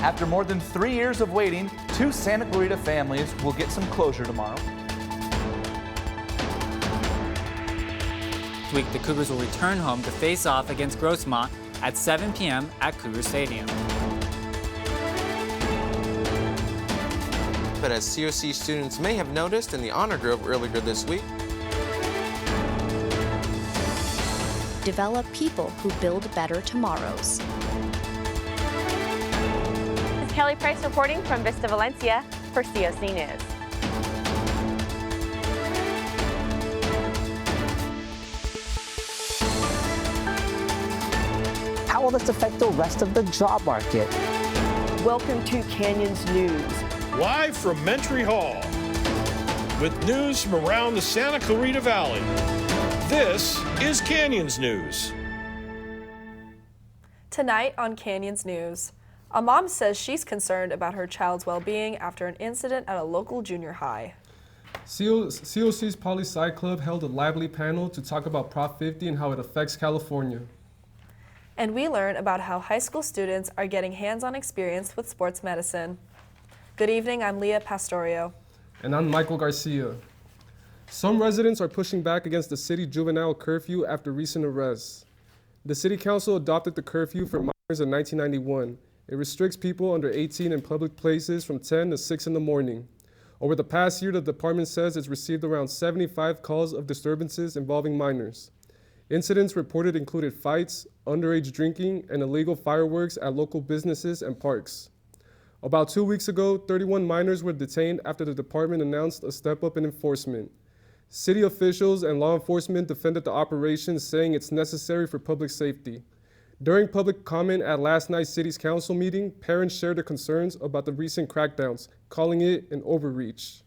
After more than 3 years of waiting, 2 Santa Clarita families will get some closure tomorrow. This week, the Cougars will return home to face off against Grossmont at 7 p.m. at Cougar Stadium. But as COC students may have noticed in the Honor Grove earlier this week, develop people who build better tomorrows. This is Kelly Price reporting from Vista Valencia for COC News. How will this affect the rest of the job market? Welcome to Canyons News. Live from Mentry Hall, with news from around the Santa Clarita Valley. This is Canyons News. Tonight on Canyons News, a mom says she's concerned about her child's well-being after an incident at a local junior high. COC's Poli-Sci Club held a lively panel to talk about Prop 50 and how it affects California. And we learn about how high school students are getting hands-on experience with sports medicine. Good evening, I'm Leah Pastorio. And I'm Michael Garcia. Some residents are pushing back against the city juvenile curfew after recent arrests. The city council adopted the curfew for minors in 1991. It restricts people under 18 in public places from 10 to 6 in the morning. Over the past year, the department says it's received around 75 calls of disturbances involving minors. Incidents reported included fights, underage drinking, and illegal fireworks at local businesses and parks. About 2 weeks ago, 31 minors were detained after the department announced a step-up in enforcement. City officials and law enforcement defended the operation, saying it's necessary for public safety. During public comment at last night's city's council meeting, parents shared their concerns about the recent crackdowns, calling it an overreach.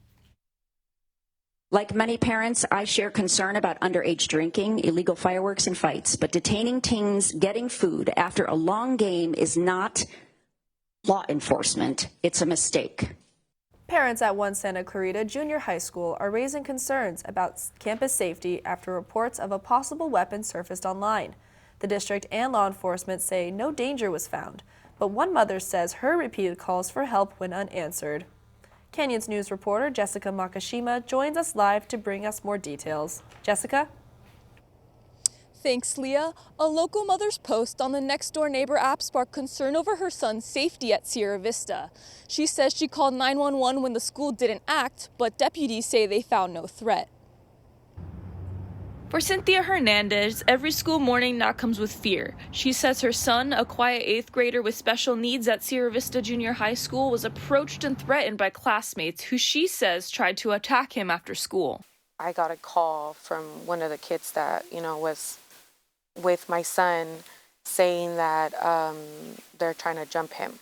Like many parents, I share concern about underage drinking, illegal fireworks, and fights, but detaining teens getting food after a long game is not law enforcement. It's a mistake. Parents at one Santa Clarita Junior High School are raising concerns about campus safety after reports of a possible weapon surfaced online. The district and law enforcement say no danger was found, but one mother says her repeated calls for help went unanswered. Canyons News reporter Jessica Makashima joins us live to bring us more details. Jessica? Thanks, Leah. A local mother's post on the Nextdoor Neighbor app sparked concern over her son's safety at Sierra Vista. She says she called 911 when the school didn't act, but deputies say they found no threat. For Cynthia Hernandez, every school morning now comes with fear. She says her son, a quiet 8th grader with special needs at Sierra Vista Junior High School, was approached and threatened by classmates who she says tried to attack him after school. I got a call from one of the kids that, was with my son, saying that they're trying to jump him.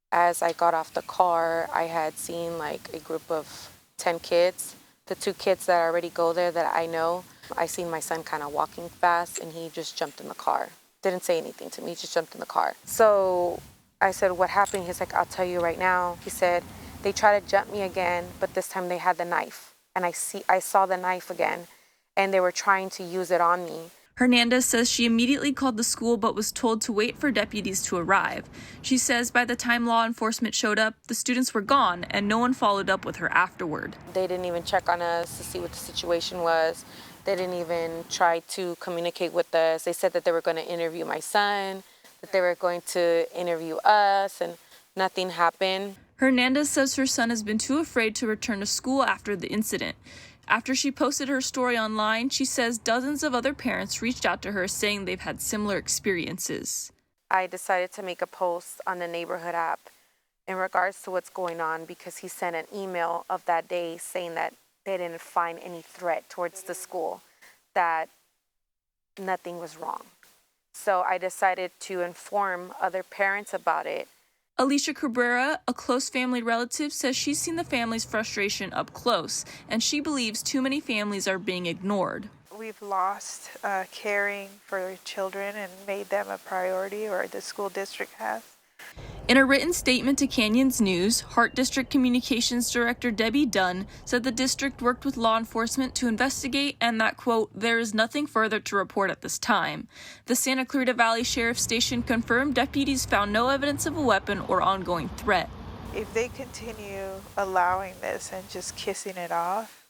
As I got off the car, I had seen like a group of 10 kids. The 2 kids that already go there that I know, I seen my son kind of walking fast and he just jumped in the car. Didn't say anything to me, he just jumped in the car. So I said, what happened? He's like, I'll tell you right now. He said, they tried to jump me again, but this time they had the knife. And I saw the knife again and they were trying to use it on me. Hernandez says she immediately called the school but was told to wait for deputies to arrive. She says by the time law enforcement showed up, the students were gone and no one followed up with her afterward. They didn't even check on us to see what the situation was. They didn't even try to communicate with us. They said that they were going to interview my son, that they were going to interview us, and nothing happened. Hernandez says her son has been too afraid to return to school after the incident. After she posted her story online, she says dozens of other parents reached out to her saying they've had similar experiences. I decided to make a post on the neighborhood app in regards to what's going on because he sent an email of that day saying that they didn't find any threat towards the school, that nothing was wrong. So I decided to inform other parents about it. Alicia Cabrera, a close family relative, says she's seen the family's frustration up close, and she believes too many families are being ignored. We've lost caring for children and made them a priority, or the school district has. In a written statement to Canyons News, Hart District Communications Director Debbie Dunn said the district worked with law enforcement to investigate and that, quote, there is nothing further to report at this time. The Santa Clarita Valley Sheriff's Station confirmed deputies found no evidence of a weapon or ongoing threat. If they continue allowing this and just kissing it off,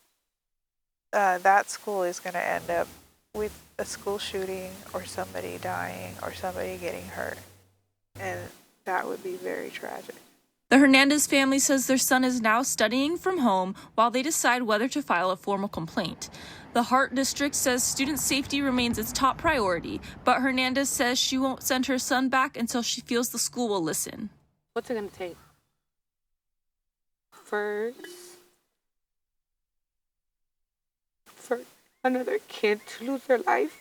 that school is going to end up with a school shooting or somebody dying or somebody getting hurt. And that would be very tragic. The Hernandez family says their son is now studying from home while they decide whether to file a formal complaint. The Hart District says student safety remains its top priority, but Hernandez says she won't send her son back until she feels the school will listen. What's it going to take? For another kid to lose their life?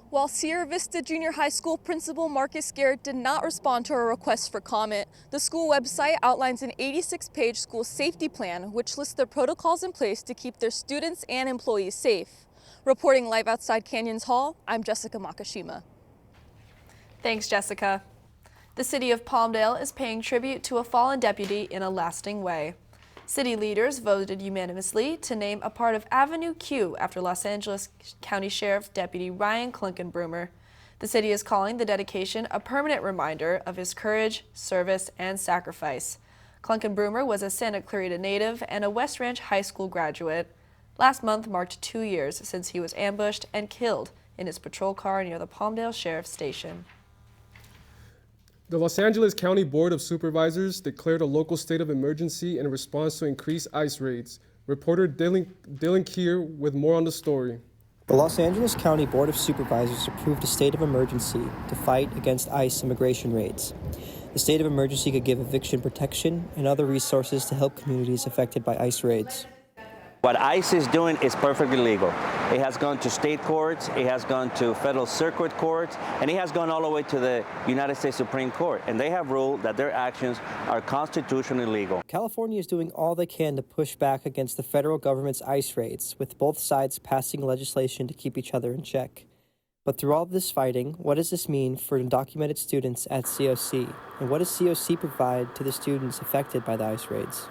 While Sierra Vista Junior High School Principal Marcus Garrett did not respond to a request for comment, the school website outlines an 86-page school safety plan, which lists the protocols in place to keep their students and employees safe. Reporting live outside Canyons Hall, I'm Jessica Makashima. Thanks, Jessica. The city of Palmdale is paying tribute to a fallen deputy in a lasting way. City leaders voted unanimously to name a part of Avenue Q after Los Angeles County Sheriff Deputy Ryan Klinkenbroomer. The city is calling the dedication a permanent reminder of his courage, service, and sacrifice. Klinkenbroomer was a Santa Clarita native and a West Ranch High School graduate. Last month marked 2 years since he was ambushed and killed in his patrol car near the Palmdale Sheriff's Station. The Los Angeles County Board of Supervisors declared a local state of emergency in response to increased ICE raids. Reporter Dylan Kier with more on the story. The Los Angeles County Board of Supervisors approved a state of emergency to fight against ICE immigration raids. The state of emergency could give eviction protection and other resources to help communities affected by ICE raids. What ICE is doing is perfectly legal. It has gone to state courts, it has gone to federal circuit courts, and it has gone all the way to the United States Supreme Court. And they have ruled that their actions are constitutionally legal. California is doing all they can to push back against the federal government's ICE raids, with both sides passing legislation to keep each other in check. But through all of this fighting, what does this mean for undocumented students at COC? And what does COC provide to the students affected by the ICE raids?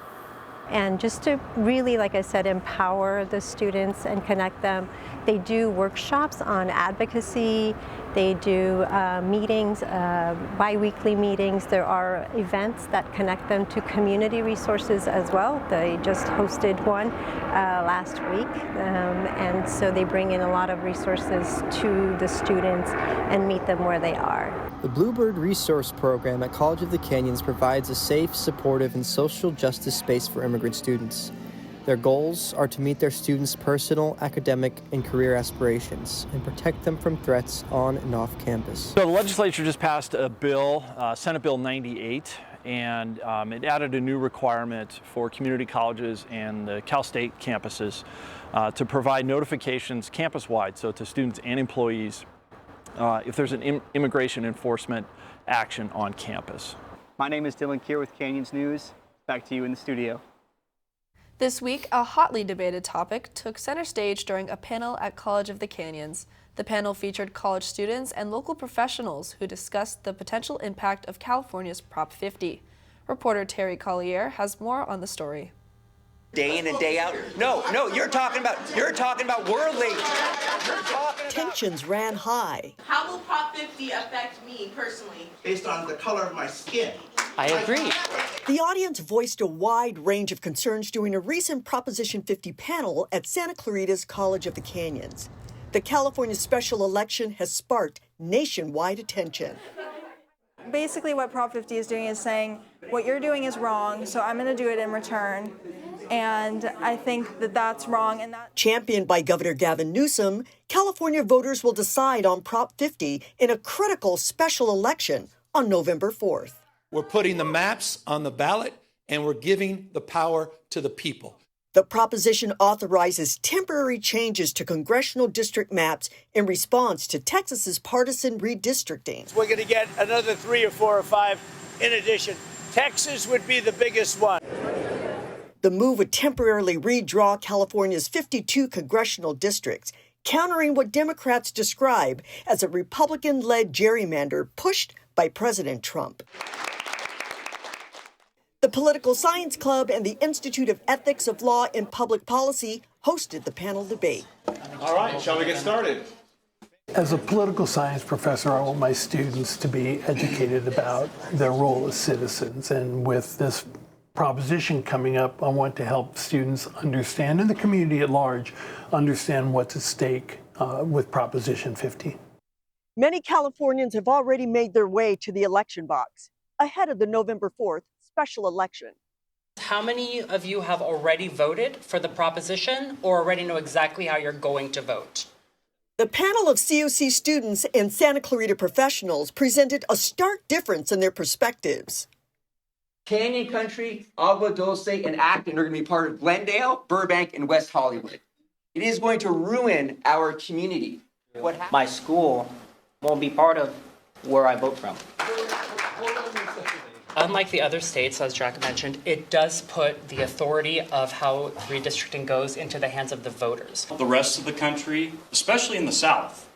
And just to really, like I said, empower the students and connect them. They do workshops on advocacy. They do meetings, bi-weekly meetings. There are events that connect them to community resources as well. They just hosted one last week. And so they bring in a lot of resources to the students and meet them where they are. The Bluebird Resource Program at College of the Canyons provides a safe, supportive, and social justice space for immigrant students. Their goals are to meet their students' personal, academic, and career aspirations and protect them from threats on and off campus. So the legislature just passed a bill, Senate Bill 98, and it added a new requirement for community colleges and the Cal State campuses to provide notifications campus-wide, so to students and employees, if there's an immigration enforcement action on campus. My name is Dylan Kier with Canyons News. Back to you in the studio. This week, a hotly debated topic took center stage during a panel at College of the Canyons. The panel featured college students and local professionals who discussed the potential impact of California's Prop 50. Reporter Terry Collier has more on the story. Day in and day out. No, you're talking about worldly. Tensions ran high. How will Prop 50 affect me personally? Based on the color of my skin. I agree. The audience voiced a wide range of concerns during a recent Proposition 50 panel at Santa Clarita's College of the Canyons. The California special election has sparked nationwide attention. Basically what Prop 50 is doing is saying, what you're doing is wrong, so I'm going to do it in return. And I think that that's wrong. And that Championed by Governor Gavin Newsom, California voters will decide on Prop 50 in a critical special election on November 4th. We're putting the maps on the ballot, and we're giving the power to the people. The proposition authorizes temporary changes to congressional district maps in response to Texas's partisan redistricting. We're going to get another 3 or 4 or 5 in addition. Texas would be the biggest one. The move would temporarily redraw California's 52 congressional districts, countering what Democrats describe as a Republican-led gerrymander pushed by President Trump. The Political Science Club and the Institute of Ethics of Law and Public Policy hosted the panel debate. All right, shall we get started? As a political science professor, I want my students to be educated about their role as citizens. And with this proposition coming up, I want to help students understand, and the community at large, understand what's at stake with Proposition 50. Many Californians have already made their way to the election box ahead of the November 4th special election. How many of you have already voted for the proposition or already know exactly how you're going to vote? The panel of COC students and Santa Clarita professionals presented a stark difference in their perspectives. Canyon Country, Agua Dulce, and Acton are going to be part of Glendale, Burbank, and West Hollywood. It is going to ruin our community. My school won't be part of where I vote from. Unlike the other states, as Jack mentioned, it does put the authority of how redistricting goes into the hands of the voters. The rest of the country, especially in the South,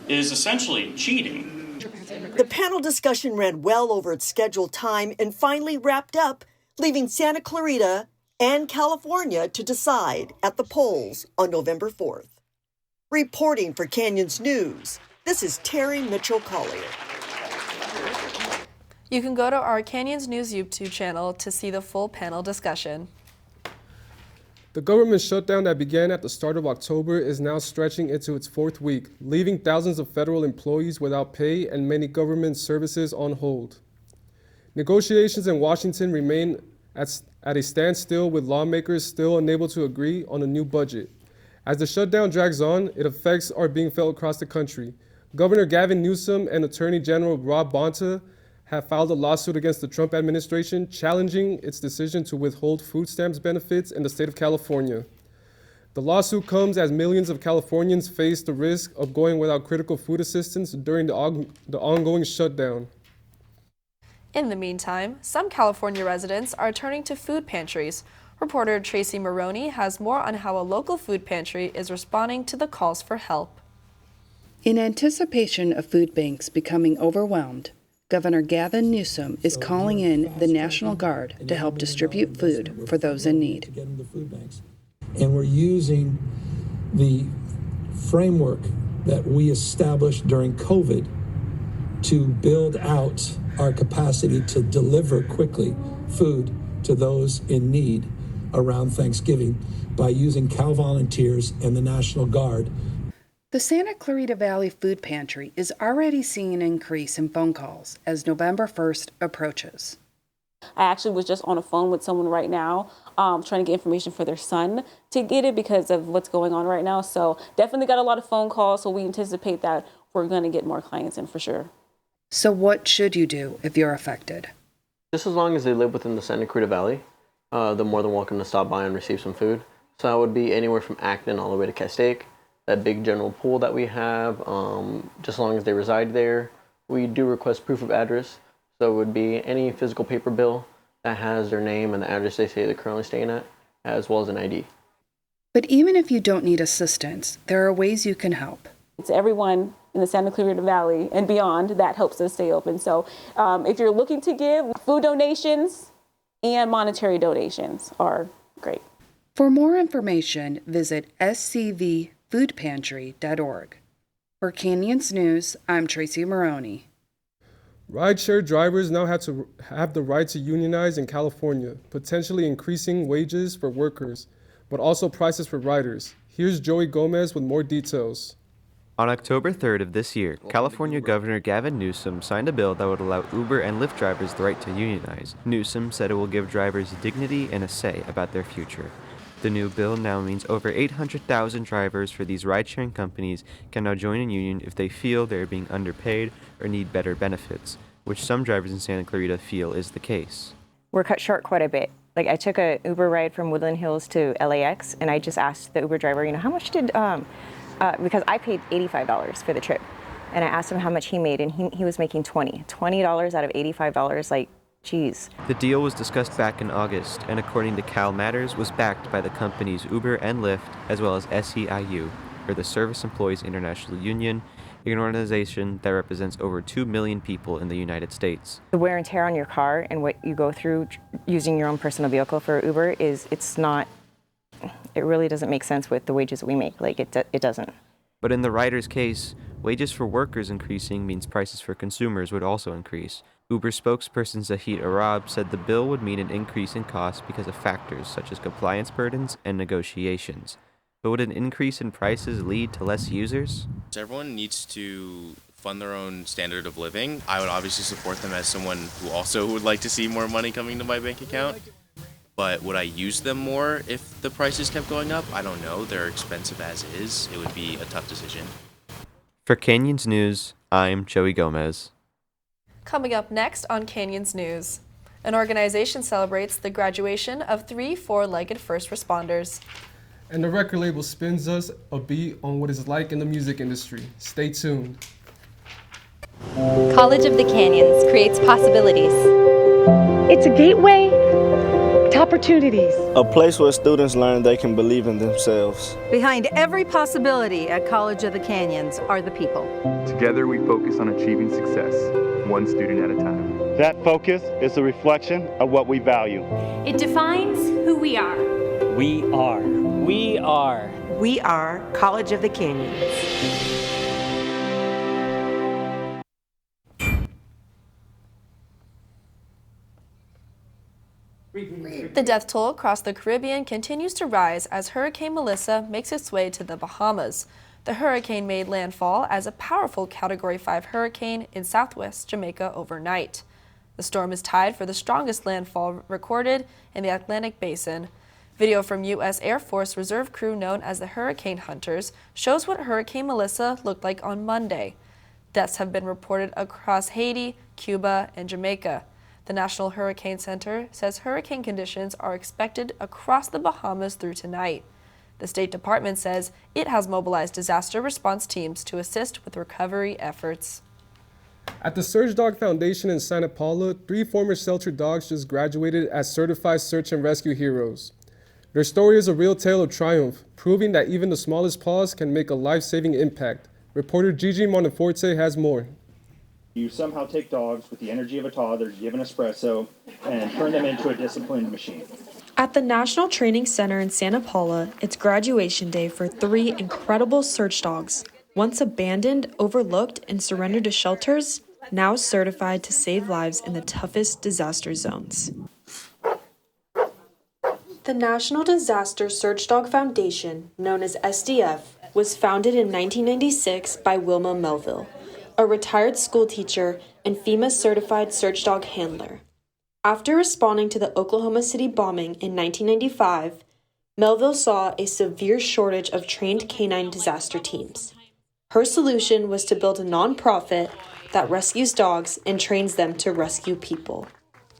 is essentially cheating. The panel discussion ran well over its scheduled time and finally wrapped up, leaving Santa Clarita and California to decide at the polls on November 4th. Reporting for Canyons News, this is Terry Mitchell-Collier. You can go to our Canyons News YouTube channel to see the full panel discussion. The government shutdown that began at the start of October is now stretching into its fourth week, leaving thousands of federal employees without pay and many government services on hold. Negotiations in Washington remain at a standstill, with lawmakers still unable to agree on a new budget. As the shutdown drags on, its effects are being felt across the country. Governor Gavin Newsom and Attorney General Rob Bonta have filed a lawsuit against the Trump administration challenging its decision to withhold food stamps benefits in the state of California. The lawsuit comes as millions of Californians face the risk of going without critical food assistance during the ongoing shutdown. In the meantime, some California residents are turning to food pantries. Reporter Tracy Maroney has more on how a local food pantry is responding to the calls for help. In anticipation of food banks becoming overwhelmed, Governor Gavin Newsom is calling in the National Guard to help distribute food for those in need. And we're using the framework that we established during COVID to build out our capacity to deliver quickly food to those in need around Thanksgiving by using Cal Volunteers and the National Guard. The Santa Clarita Valley Food Pantry is already seeing an increase in phone calls as November 1st approaches. I actually was just on a phone with someone right now trying to get information for their son to get it because of what's going on right now. So definitely got a lot of phone calls, so we anticipate that we're going to get more clients in for sure. So what should you do if you're affected? Just as long as they live within the Santa Clarita Valley, they're more than welcome to stop by and receive some food. So that would be anywhere from Acton all the way to Castaic. That big general pool that we have, just as long as they reside there. We do request proof of address, so it would be any physical paper bill that has their name and the address they say they're currently staying at, as well as an ID. But even if you don't need assistance, there are ways you can help. It's everyone in the Santa Clarita Valley and beyond that helps us stay open. So if you're looking to give, food donations and monetary donations are great. For more information, visit scvfoodpantry.org. For Canyons News, I'm Tracy Maroney. Rideshare drivers now have the right to unionize in California, potentially increasing wages for workers, but also prices for riders. Here's Joey Gomez with more details. On October 3rd of this year, California Governor Gavin Newsom signed a bill that would allow Uber and Lyft drivers the right to unionize. Newsom said it will give drivers dignity and a say about their future. The new bill now means over 800,000 drivers for these ride-sharing companies can now join a union if they feel they are being underpaid or need better benefits, which some drivers in Santa Clarita feel is the case. We're cut short quite a bit. Like, I took an Uber ride from Woodland Hills to LAX, and I just asked the Uber driver, how much did, because I paid $85 for the trip, and I asked him how much he made, and he was making $20 out of $85, like, geez. The deal was discussed back in August, and according to Cal Matters, was backed by the companies Uber and Lyft, as well as SEIU. or the Service Employees International Union, an organization that represents over 2 million people in the United States. The wear and tear on your car and what you go through using your own personal vehicle for Uber it really doesn't make sense with the wages that we make. Like, it doesn't. But in the rider's case, wages for workers increasing means prices for consumers would also increase. Uber spokesperson Zahid Arab said the bill would mean an increase in costs because of factors such as compliance burdens and negotiations. But would an increase in prices lead to less users? Everyone needs to fund their own standard of living. I would obviously support them as someone who also would like to see more money coming to my bank account. But would I use them more if the prices kept going up? I don't know. They're expensive as is. It would be a tough decision. For Canyons News, I'm Joey Gomez. Coming up next on Canyons News, an organization celebrates the graduation of 3 four-legged first responders. And the record label spins us a beat on what it's like in the music industry. Stay tuned. College of the Canyons creates possibilities. It's a gateway to opportunities. A place where students learn they can believe in themselves. Behind every possibility at College of the Canyons are the people. Together we focus on achieving success, one student at a time. That focus is a reflection of what we value. It defines who we are. We are. We are. We are College of the Canyons. The death toll across the Caribbean continues to rise as Hurricane Melissa makes its way to the Bahamas. The hurricane made landfall as a powerful Category 5 hurricane in southwest Jamaica overnight. The storm is tied for the strongest landfall recorded in the Atlantic Basin. Video from U.S. Air Force Reserve crew known as the Hurricane Hunters shows what Hurricane Melissa looked like on Monday. Deaths have been reported across Haiti, Cuba, and Jamaica. The National Hurricane Center says hurricane conditions are expected across the Bahamas through tonight. The State Department says it has mobilized disaster response teams to assist with recovery efforts. At the Search Dog Foundation in Santa Paula, 3 former sheltered dogs just graduated as certified search and rescue heroes. Their story is a real tale of triumph, proving that even the smallest paws can make a life-saving impact. Reporter Gigi Monteforte has more. You somehow take dogs with the energy of a toddler, give an espresso, and turn them into a disciplined machine. At the National Training Center in Santa Paula, it's graduation day for 3 incredible search dogs. Once abandoned, overlooked, and surrendered to shelters, now certified to save lives in the toughest disaster zones. The National Disaster Search Dog Foundation, known as SDF, was founded in 1996 by Wilma Melville, a retired school teacher and FEMA-certified search dog handler. After responding to the Oklahoma City bombing in 1995, Melville saw a severe shortage of trained canine disaster teams. Her solution was to build a nonprofit that rescues dogs and trains them to rescue people.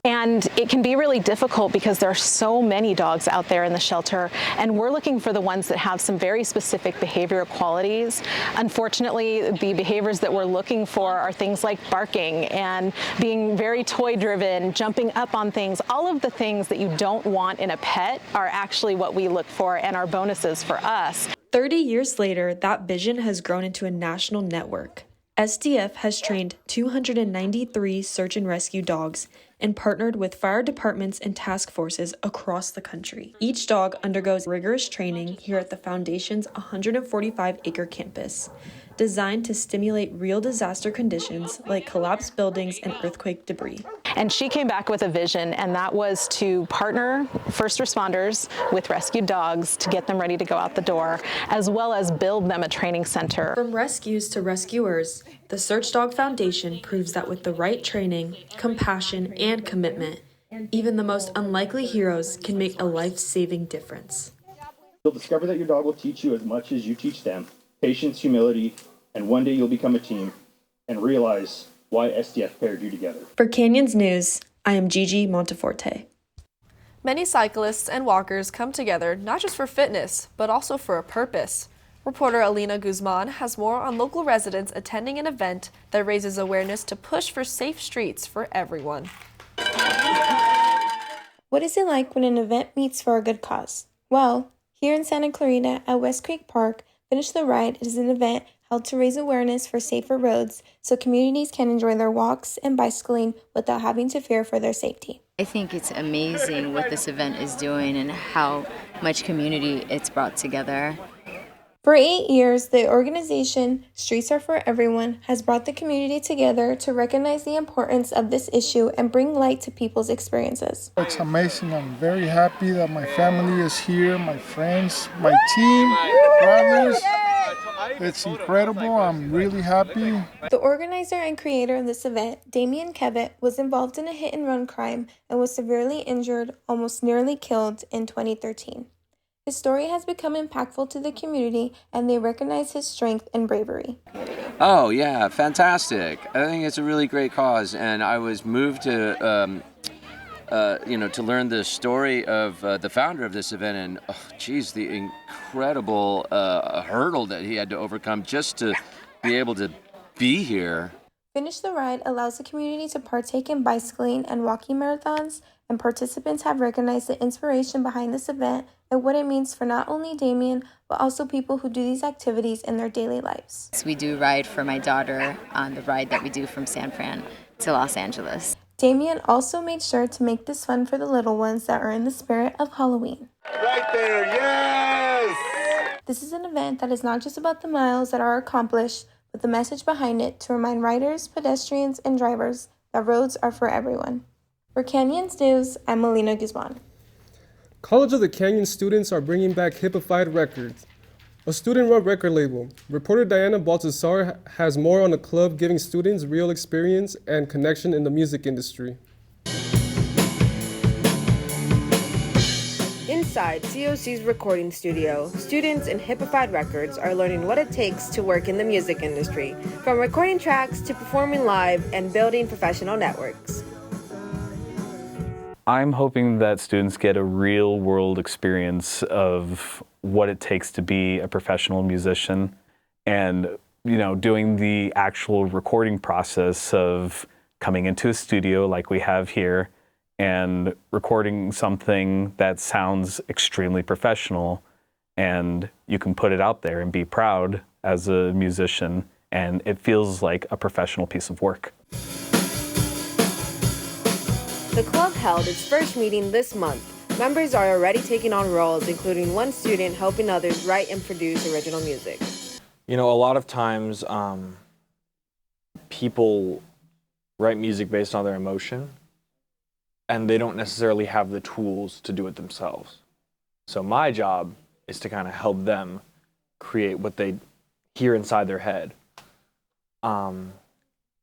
And it can be really difficult because there are so many dogs out there in the shelter, and we're looking for the ones that have some very specific behavioral qualities. Unfortunately, the behaviors that we're looking for are things like barking and being very toy-driven, jumping up on things. All of the things that you don't want in a pet are actually what we look for and are bonuses for us. 30 years later, that vision has grown into a national network. SDF has trained 293 search and rescue dogs and partnered with fire departments and task forces across the country. Each dog undergoes rigorous training here at the Foundation's 145-acre campus, designed to stimulate real disaster conditions like collapsed buildings and earthquake debris. And she came back with a vision, and that was to partner first responders with rescued dogs to get them ready to go out the door, as well as build them a training center. From rescues to rescuers, the Search Dog Foundation proves that with the right training, compassion, and commitment, even the most unlikely heroes can make a life-saving difference. You'll discover that your dog will teach you as much as you teach them, patience, humility, and one day you'll become a team and realize why SDF paired you together. For Canyons News, I am Gigi Monteforte. Many cyclists and walkers come together not just for fitness, but also for a purpose. Reporter Alina Guzman has more on local residents attending an event that raises awareness to push for safe streets for everyone. What is it like when an event meets for a good cause? Well, here in Santa Clarita at West Creek Park, Finish the Ride is an event held to raise awareness for safer roads so communities can enjoy their walks and bicycling without having to fear for their safety. I think it's amazing what this event is doing and how much community it's brought together. For 8 years, the organization Streets Are For Everyone has brought the community together to recognize the importance of this issue and bring light to people's experiences. It's amazing. I'm very happy that my family is here, my friends, my team, brothers. It's incredible. I'm really happy. The organizer and creator of this event, Damien Kevitt, was involved in a hit-and-run crime and was severely injured, almost nearly killed, in 2013. His story has become impactful to the community, and they recognize his strength and bravery. Oh, yeah, fantastic. I think it's a really great cause, and I was moved to learn the story of the founder of this event, and, the incredible hurdle that he had to overcome just to be able to be here. Finish the Ride allows the community to partake in bicycling and walking marathons, and participants have recognized the inspiration behind this event and what it means for not only Damien, but also people who do these activities in their daily lives. We do ride for my daughter on the ride that we do from San Fran to Los Angeles. Damien also made sure to make this fun for the little ones that are in the spirit of Halloween. Right there, yes! This is an event that is not just about the miles that are accomplished, but the message behind it to remind riders, pedestrians, and drivers that roads are for everyone. For Canyons News, I'm Melina Guzman. College of the Canyon students are bringing back Hippified Records, a student-run record label. Reporter Diana Baltazar has more on the club giving students real experience and connection in the music industry. Inside COC's recording studio, students in Hippified Records are learning what it takes to work in the music industry, from recording tracks to performing live and building professional networks. I'm hoping that students get a real-world experience of what it takes to be a professional musician and, doing the actual recording process of coming into a studio like we have here and recording something that sounds extremely professional, and you can put it out there and be proud as a musician, and it feels like a professional piece of work. The club held its first meeting this month. Members are already taking on roles, including one student helping others write and produce original music. A lot of times people write music based on their emotion, and they don't necessarily have the tools to do it themselves. So my job is to kind of help them create what they hear inside their head,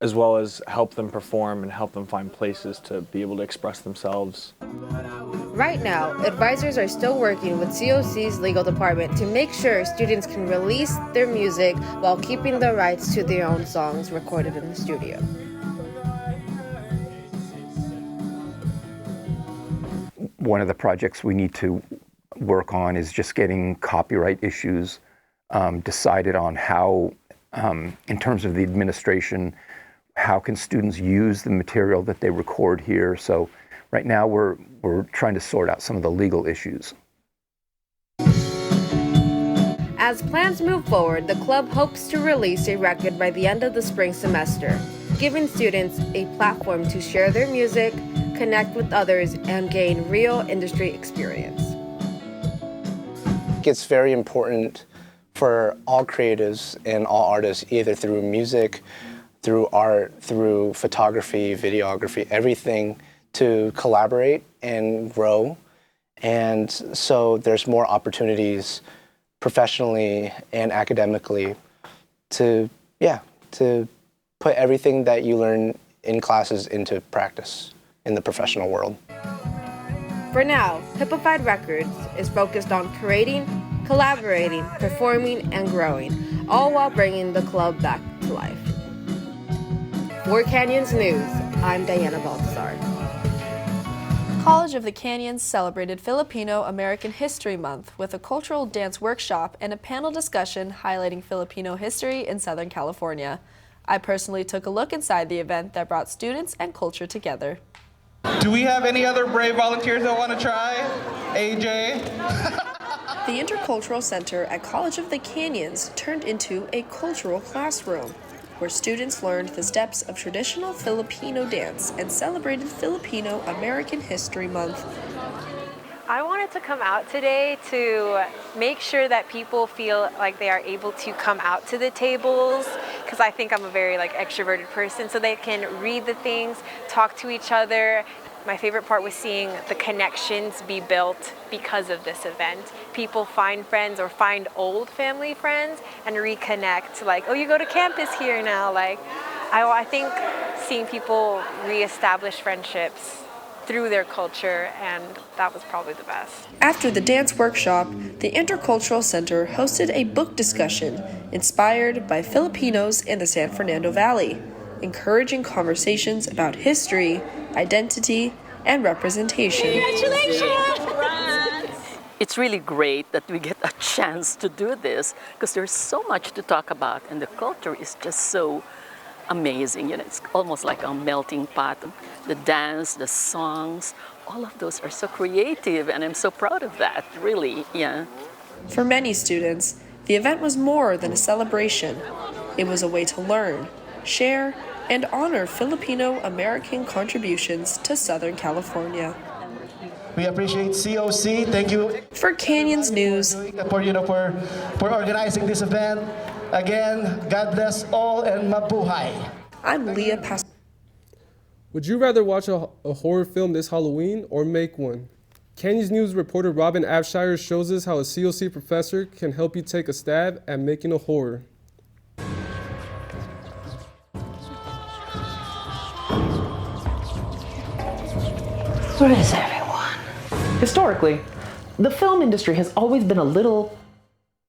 as well as help them perform and help them find places to be able to express themselves. Right now, advisors are still working with COC's legal department to make sure students can release their music while keeping the rights to their own songs recorded in the studio. One of the projects we need to work on is just getting copyright issues decided on how, in terms of the administration, how can students use the material that they record here. So right now we're trying to sort out some of the legal issues. As plans move forward, the club hopes to release a record by the end of the spring semester, giving students a platform to share their music, connect with others, and gain real industry experience. It's very important for all creatives and all artists, either through music, through art, through photography, videography, everything, to collaborate and grow. And so there's more opportunities professionally and academically to put everything that you learn in classes into practice in the professional world. For now, Hippified Records is focused on creating, collaborating, performing, and growing, all while bringing the club back to life. For Canyons News, I'm Diana Baltazar. College of the Canyons celebrated Filipino American History Month with a cultural dance workshop and a panel discussion highlighting Filipino history in Southern California. I personally took a look inside the event that brought students and culture together. Do we have any other brave volunteers that want to try? AJ? The Intercultural Center at College of the Canyons turned into a cultural classroom, where students learned the steps of traditional Filipino dance and celebrated Filipino American History Month. I wanted to come out today to make sure that people feel like they are able to come out to the tables, because I think I'm a very extroverted person, so they can read the things, talk to each other. My favorite part was seeing the connections be built because of this event. People find friends or find old family friends and reconnect, oh, you go to campus here now. I think seeing people reestablish friendships through their culture, and that was probably the best. After the dance workshop, the Intercultural Center hosted a book discussion inspired by Filipinos in the San Fernando Valley, encouraging conversations about history, identity, and representation. Congratulations! It's really great that we get a chance to do this, because there's so much to talk about, and the culture is just so amazing. It's almost like a melting pot. The dance, the songs, all of those are so creative, and I'm so proud of that, really, yeah. For many students, the event was more than a celebration. It was a way to learn, share, and honor Filipino American contributions to Southern California. We appreciate COC. Thank you for Canyons News. For organizing this event. Again, God bless all and mabuhay. I'm Leah Pas. Would you rather watch a horror film this Halloween or make one? Canyons News reporter Robin Abshire shows us how a COC professor can help you take a stab at making a horror. Where is everyone? Historically, the film industry has always been a little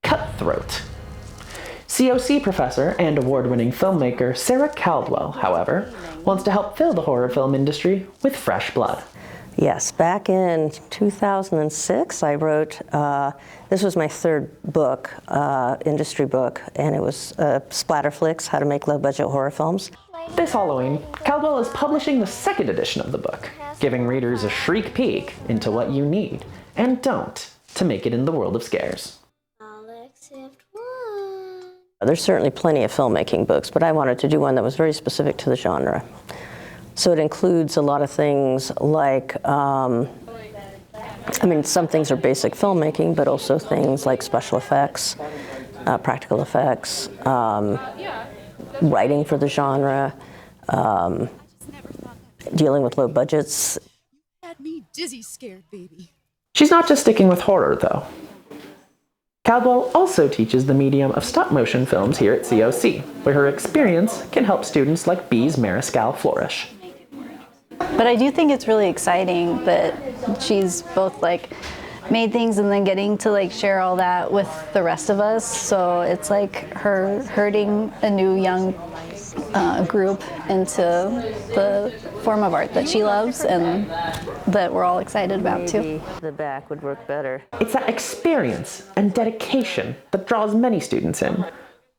cutthroat. COC professor and award-winning filmmaker Sarah Caldwell, however, wants to help fill the horror film industry with fresh blood. Yes, back in 2006, I wrote, this was my third book, industry book, and it was Splatter Flicks, How to Make Low-Budget Horror Films. This Halloween, Caldwell is publishing the second edition of the book, giving readers a sneak peek into what you need and don't to make it in the world of scares. There's certainly plenty of filmmaking books, but I wanted to do one that was very specific to the genre. So it includes a lot of things like, some things are basic filmmaking, but also things like special effects, practical effects, writing for the genre, dealing with low budgets. Had me dizzy scared, baby. She's not just sticking with horror, though. Caldwell also teaches the medium of stop-motion films here at COC, where her experience can help students like Bees Mariscal flourish. But I do think it's really exciting that she's both made things and then getting to share all that with the rest of us. So it's her herding a new young group into the form of art that she loves and that we're all excited about too. The back would work better. It's that experience and dedication that draws many students in,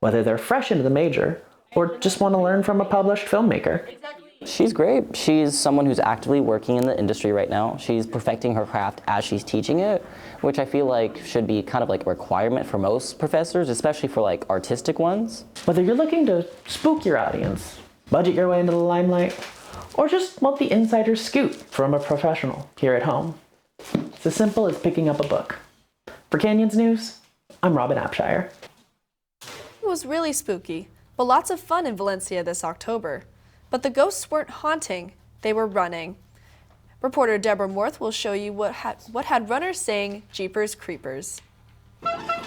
whether they're fresh into the major or just want to learn from a published filmmaker. She's great. She's someone who's actively working in the industry right now. She's perfecting her craft as she's teaching it, which I feel like should be kind of a requirement for most professors, especially for artistic ones. Whether you're looking to spook your audience, budget your way into the limelight, or just want the insider scoop from a professional here at home, it's as simple as picking up a book. For Canyons News, I'm Robin Abshire. It was really spooky, but lots of fun in Valencia this October. But the ghosts weren't haunting, they were running. Reporter Deborah Morth will show you what had runners saying Jeepers Creepers.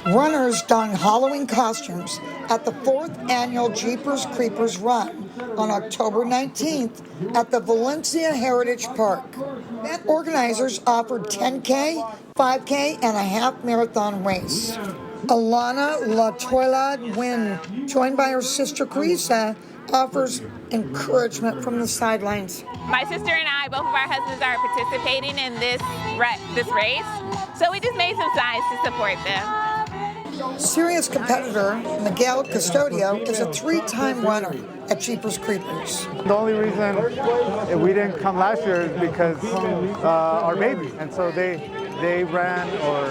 Runners donned Halloween costumes at the 4th annual Jeepers Creepers Run on October 19th at the Valencia Heritage Park. Event organizers offered 10K, 5K, and a half marathon race. Alana Latoila Wynn, joined by her sister Carissa, offers encouragement from the sidelines. My sister and I, both of our husbands are participating in this race, so we just made some signs to support them. Serious competitor Miguel Custodio is a 3-time runner at Jeepers Creepers. The only reason we didn't come last year is because our baby, and so they they ran, or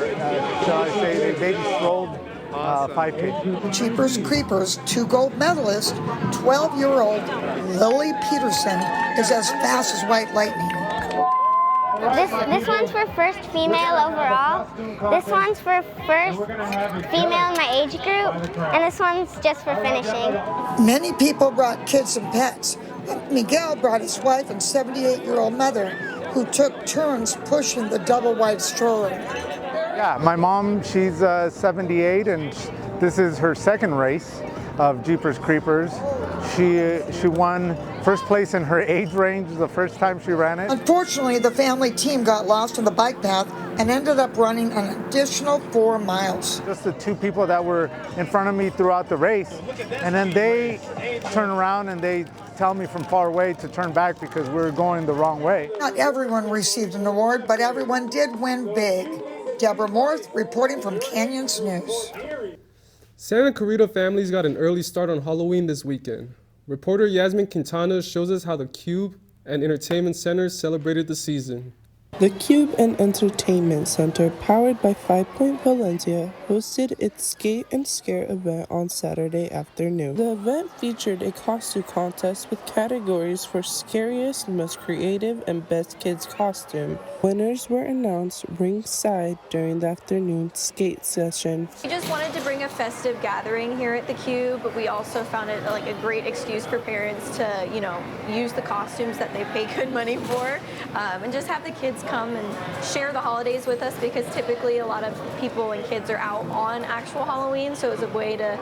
shall I say, they baby strolled 5K. Jeepers Creepers 2 gold medalist, 12-year-old Lily Peterson is as fast as white lightning. This one's for first female overall. This one's for first female in my age group, and this one's just for finishing. Many people brought kids and pets. Miguel brought his wife and 78-year-old mother, who took turns pushing the double wide stroller. Yeah, my mom, she's 78, and this is her second race of Jeepers Creepers. She won first place in her age range the first time she ran it. Unfortunately, the family team got lost on the bike path and ended up running an additional 4 miles. Just the 2 people that were in front of me throughout the race, and then they turn around and they tell me from far away to turn back because we're going the wrong way. Not everyone received an award, but everyone did win big. Deborah Morth reporting from Canyons News. Santa Clarita families got an early start on Halloween this weekend. Reporter Yasmin Quintana shows us how the Cube and Entertainment Center celebrated the season. The Cube and Entertainment Center, powered by 5 Point Valencia, hosted its Skate and Scare event on Saturday afternoon. The event featured a costume contest with categories for scariest, most creative, and best kids costume. Winners were announced ringside during the afternoon skate session. We just wanted to bring a festive gathering here at the Cube, but we also found it like a great excuse for parents to, use the costumes that they pay good money for, and just have the kids come and share the holidays with us, because typically a lot of people and kids are out on actual Halloween, so it's a way to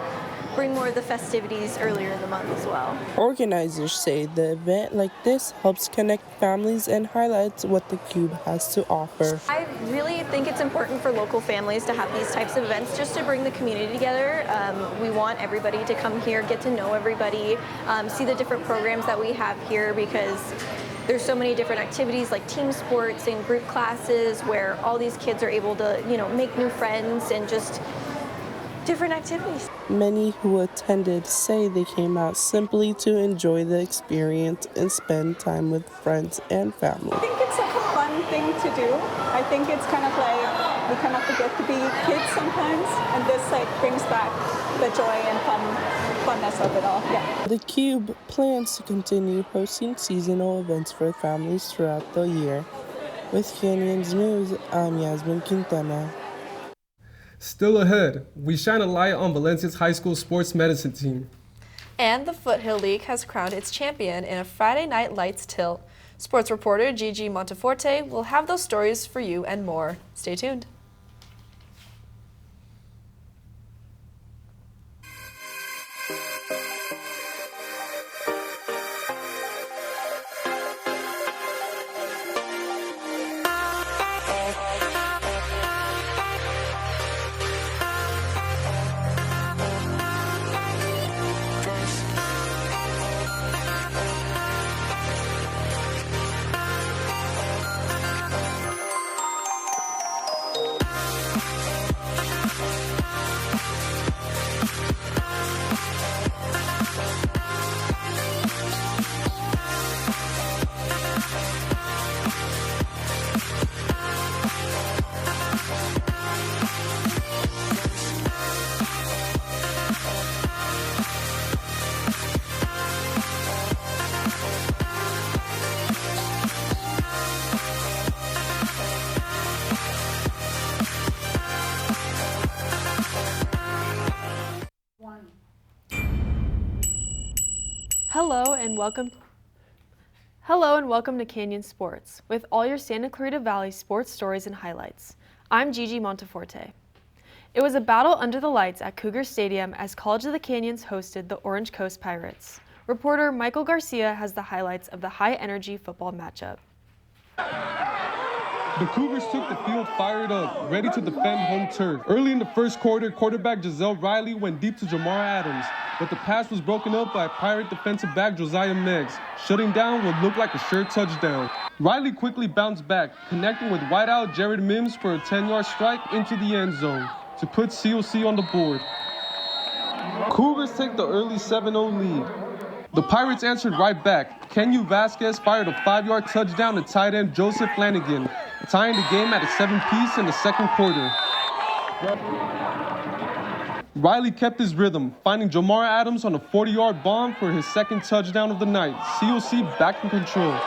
bring more of the festivities earlier in the month as well. Organizers say the event like this helps connect families and highlights what the Cube has to offer. I really think it's important for local families to have these types of events just to bring the community together. We want everybody to come here, get to know everybody, see the different programs that we have here, because there's so many different activities like team sports and group classes where all these kids are able to, make new friends and just different activities. Many who attended say they came out simply to enjoy the experience and spend time with friends and family. I think it's like a fun thing to do. I think it's kind of like we kind of forget to be kids sometimes, and this brings back the joy and funness of it all. Yeah. The Cube plans to continue hosting seasonal events for families throughout the year. With Canyons News, I'm Yasmin Quintana. Still ahead, we shine a light on Valencia's high school sports medicine team. And the Foothill League has crowned its champion in a Friday Night Lights tilt. Sports reporter Gigi Monteforte will have those stories for you and more. Stay tuned. Hello and welcome to Canyon Sports, with all your Santa Clarita Valley sports stories and highlights. I'm Gigi Monteforte. It was a battle under the lights at Cougar Stadium as College of the Canyons hosted the Orange Coast Pirates. Reporter Michael Garcia has the highlights of the high-energy football matchup. The Cougars took the field fired up, ready to defend home turf. Early in the first quarter, quarterback Giselle Riley went deep to Jamar Adams, but the pass was broken up by Pirate defensive back Josiah Meggs, shutting down what looked like a sure touchdown. Riley quickly bounced back, connecting with wideout Jared Mims for a 10-yard strike into the end zone to put COC on the board. Cougars take the early 7-0 lead. The Pirates answered right back. Kenyu Vasquez fired a 5-yard touchdown to tight end Joseph Flanagan, tying the game at a 7-piece in the second quarter. Riley kept his rhythm, finding Jamar Adams on a 40-yard bomb for his second touchdown of the night. COC back in control.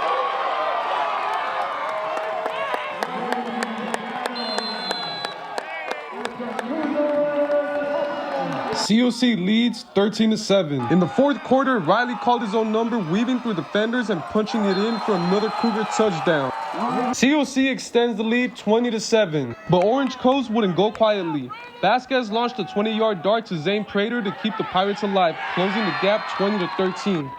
COC leads 13-7. In the fourth quarter, Riley called his own number, weaving through defenders and punching it in for another Cougar touchdown. COC extends the lead 20-7, but Orange Coast wouldn't go quietly. Vasquez launched a 20-yard dart to Zane Prater to keep the Pirates alive, closing the gap 20-13.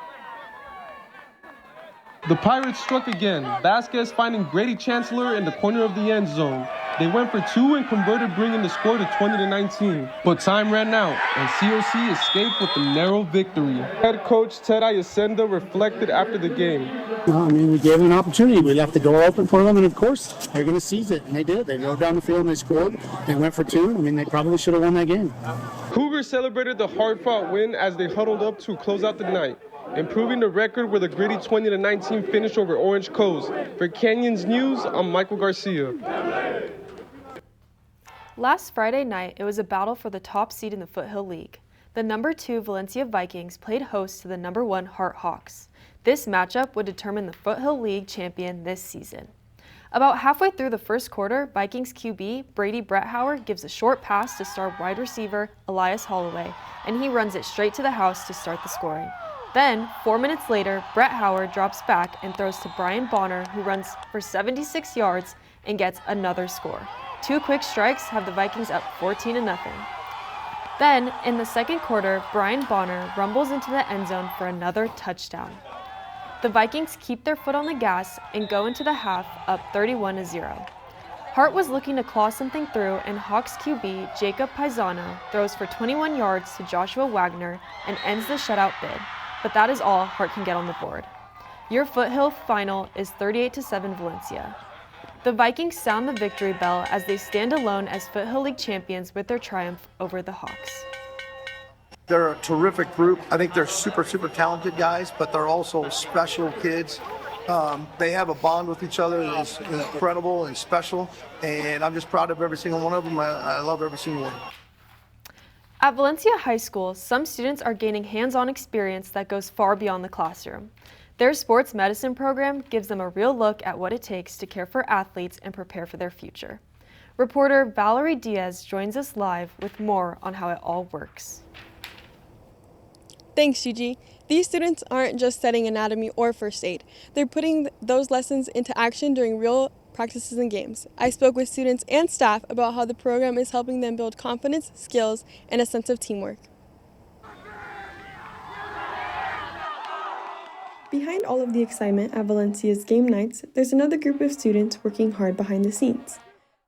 The Pirates struck again, Vasquez finding Grady Chancellor in the corner of the end zone. They went for two and converted, bringing the score to 20-19. But time ran out, and COC escaped with a narrow victory. Head coach Ted Ayasenda reflected after the game. We gave them an opportunity. We left the door open for them, and of course, they're going to seize it. And they did. They rode down the field and they scored. They went for two. They probably should have won that game. Cougars celebrated the hard-fought win as they huddled up to close out the night, improving the record with a gritty 20-19 finish over Orange Coast. For Canyons News, I'm Michael Garcia. Last Friday night, it was a battle for the top seed in the Foothill League. The number 2 Valencia Vikings played host to the number 1 Hart Hawks. This matchup would determine the Foothill League champion this season. About halfway through the first quarter, Vikings QB Brady Bretthauer gives a short pass to star wide receiver Elias Holloway, and he runs it straight to the house to start the scoring. Then, 4 minutes later, Bretthauer drops back and throws to Brian Bonner, who runs for 76 yards and gets another score. 2 quick strikes have the Vikings up 14-0. Then, in the second quarter, Brian Bonner rumbles into the end zone for another touchdown. The Vikings keep their foot on the gas and go into the half up 31-0. Hart was looking to claw something through, and Hawks QB Jacob Paisano throws for 21 yards to Joshua Wagner and ends the shutout bid. But that is all Hart can get on the board. Your Foothill final is 38-7 Valencia. The Vikings sound the victory bell as they stand alone as Foothill League champions with their triumph over the Hawks. They're a terrific group. I think they're super talented guys, but they're also special kids. They have a bond with each other that's incredible and special, and I'm just proud of every single one of them. I love every single one. At Valencia High School, some students are gaining hands-on experience that goes far beyond the classroom. Their sports medicine program gives them a real look at what it takes to care for athletes and prepare for their future. Reporter Valerie Diaz joins us live with more on how it all works. Thanks, Gigi. These students aren't just studying anatomy or first aid. They're putting those lessons into action during real practices and games. I spoke with students and staff about how the program is helping them build confidence, skills, and a sense of teamwork. Behind all of the excitement at Valencia's game nights, there's another group of students working hard behind the scenes,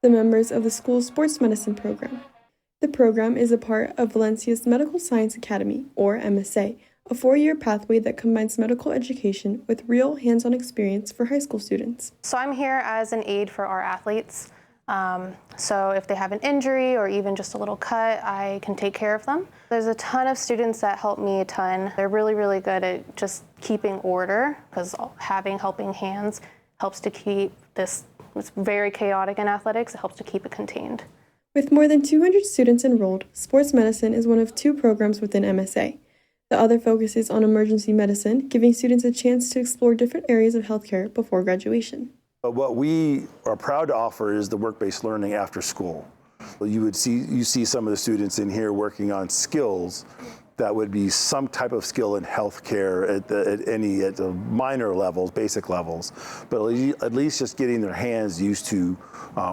the members of the school's sports medicine program. The program is a part of Valencia's Medical Science Academy, or MSA, a 4-year pathway that combines medical education with real hands-on experience for high school students. So I'm here as an aide for our athletes. So if they have an injury or even just a little cut, I can take care of them. There's a ton of students that help me a ton. They're really good at just keeping order, because having helping hands helps to keep this, it's very chaotic in athletics, it helps to keep it contained. With more than 200 students enrolled, sports medicine is one of 2 programs within MSA. The other focuses on emergency medicine, giving students a chance to explore different areas of healthcare before graduation. What we are proud to offer is the work-based learning after school. You see some of the students in here working on skills that would be some type of skill in healthcare at the minor levels, basic levels, but at least just getting their hands used to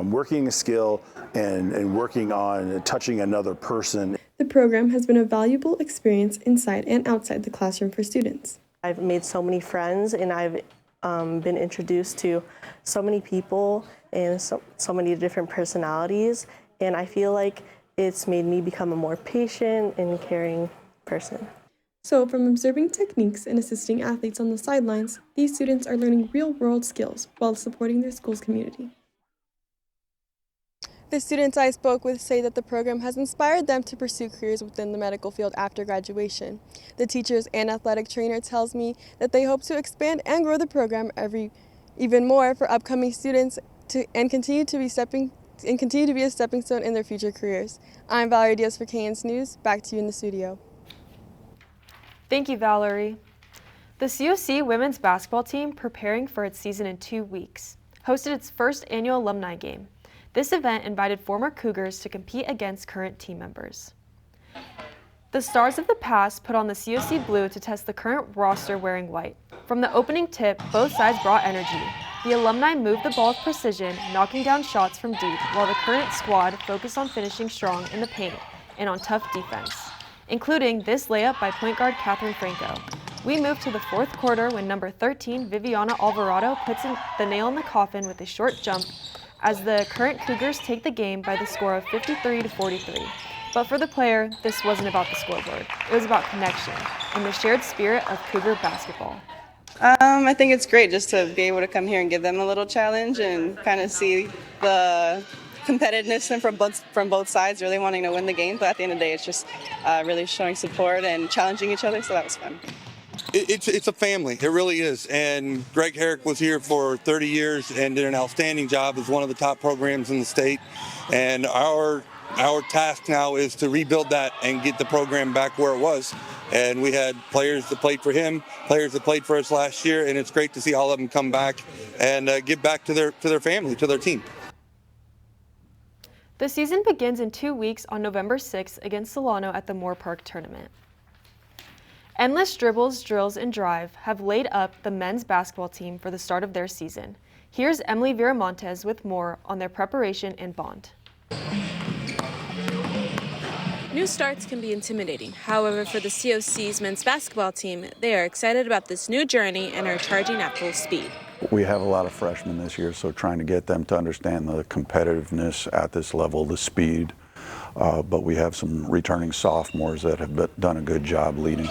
working a skill and working on touching another person. The program has been a valuable experience inside and outside the classroom for students. I've made so many friends, and I've been introduced to so many people and so many different personalities, and I feel like it's made me become a more patient and caring person. So from observing techniques and assisting athletes on the sidelines, these students are learning real-world skills while supporting their school's community. The students I spoke with say that the program has inspired them to pursue careers within the medical field after graduation. The teachers and athletic trainer tells me that they hope to expand and grow the program even more for upcoming students continue to be a stepping stone in their future careers. I'm Valerie Diaz for KN's News. Back to you in the studio. Thank you, Valerie. The COC women's basketball team, preparing for its season in 2 weeks, hosted its first annual alumni game. This event invited former Cougars to compete against current team members. The Stars of the Past put on the COC blue to test the current roster wearing white. From the opening tip, both sides brought energy. The alumni moved the ball with precision, knocking down shots from deep, while the current squad focused on finishing strong in the paint and on tough defense, including this layup by point guard Catherine Franco. We move to the fourth quarter when number 13, Viviana Alvarado, puts the nail in the coffin with a short jump as the current Cougars take the game by the score of 53-43. But for the player, this wasn't about the scoreboard. It was about connection and the shared spirit of Cougar basketball. I think it's great just to be able to come here and give them a little challenge and kind of see the competitiveness from both sides, really wanting to win the game. But at the end of the day, it's just really showing support and challenging each other, so that was fun. It's a family, it really is. And Greg Herrick was here for 30 years and did an outstanding job as one of the top programs in the state. And our task now is to rebuild that and get the program back where it was. And we had players that played for him, players that played for us last year, and it's great to see all of them come back and give back to their family, to their team. The season begins in 2 weeks on November 6th against Solano at the Moore Park Tournament. Endless dribbles, drills, and drive have laid up the men's basketball team for the start of their season. Here's Emily Viramontes with more on their preparation and bond. New starts can be intimidating. However, for the COC's men's basketball team, they are excited about this new journey and are charging at full speed. We have a lot of freshmen this year, so trying to get them to understand the competitiveness at this level, the speed. But we have some returning sophomores that have done a good job leading.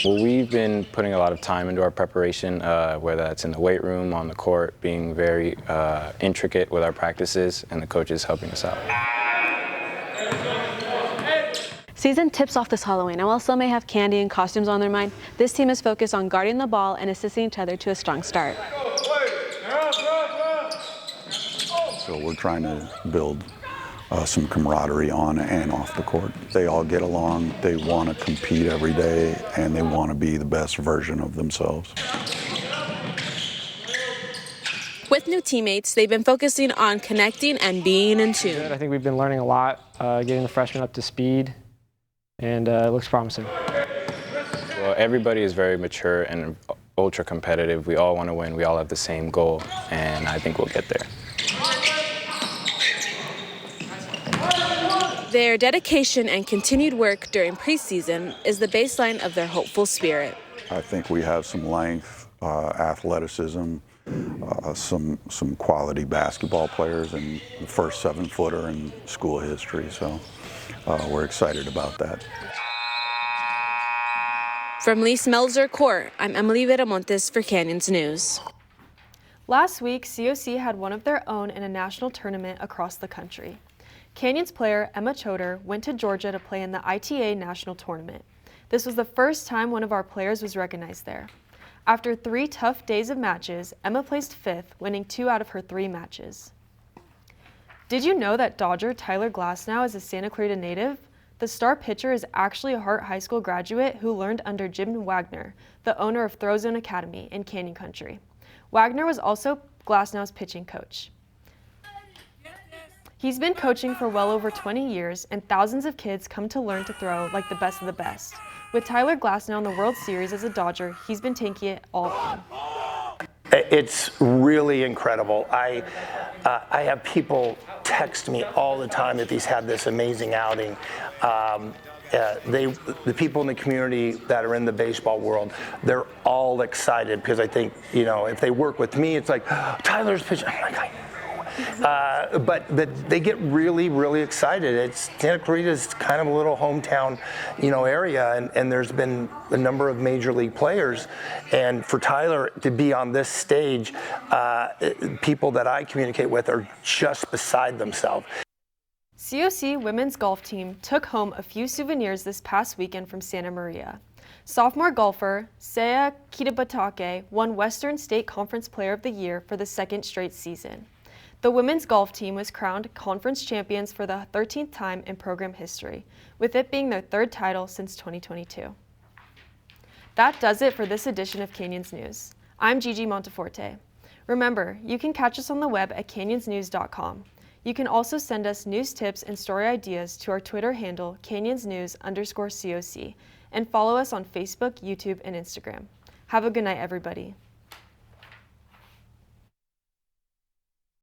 Well, we've been putting a lot of time into our preparation, whether that's in the weight room, on the court, being very intricate with our practices, and the coaches helping us out. Season tips off this Halloween, and while some may have candy and costumes on their mind, this team is focused on guarding the ball and assisting each other to a strong start. So we're trying to build some camaraderie on and off the court. They all get along, they want to compete every day, and they want to be the best version of themselves. With new teammates, they've been focusing on connecting and being in tune. I think we've been learning a lot, getting the freshmen up to speed, and it looks promising. Well, everybody is very mature and ultra competitive. We all want to win. We all have the same goal, and I think we'll get there. Their dedication and continued work during preseason is the baseline of their hopeful spirit. I think we have some length, athleticism, some quality basketball players, and the first 7-footer in school history, so we're excited about that. From Lee Smelzer Court, I'm Emily Viramontes for Canyons News. Last week, COC had one of their own in a national tournament across the country. Canyons player Emma Choder went to Georgia to play in the ITA National Tournament. This was the first time one of our players was recognized there. After 3 tough days of matches, Emma placed 5th, winning 2 out of her 3 matches. Did you know that Dodger Tyler Glasnow is a Santa Clarita native? The star pitcher is actually a Hart High School graduate who learned under Jim Wagner, the owner of Throwzone Academy in Canyon Country. Wagner was also Glasnow's pitching coach. He's been coaching for well over 20 years, and thousands of kids come to learn to throw like the best of the best. With Tyler Glasnow in the World Series as a Dodger, he's been taking it all in. It's really incredible. I have people text me all the time that he's had this amazing outing. The people in the community that are in the baseball world, they're all excited because I think, you know, if they work with me, it's like, oh, Tyler's pitching. I'm like, I know. But they get really, really excited. Santa Clarita is kind of a little hometown, you know, area, and there's been a number of major league players, and for Tyler to be on this stage, people that I communicate with are just beside themselves. COC women's golf team took home a few souvenirs this past weekend from Santa Maria. Sophomore golfer Saya Kitabatake won Western State Conference Player of the Year for the second straight season. The women's golf team was crowned conference champions for the 13th time in program history, with it being their third title since 2022. That does it for this edition of Canyons News. I'm Gigi Monteforte. Remember, you can catch us on the web at canyonsnews.com. You can also send us news tips and story ideas to our Twitter handle, canyonsnews_COC, and follow us on Facebook, YouTube, and Instagram. Have a good night, everybody.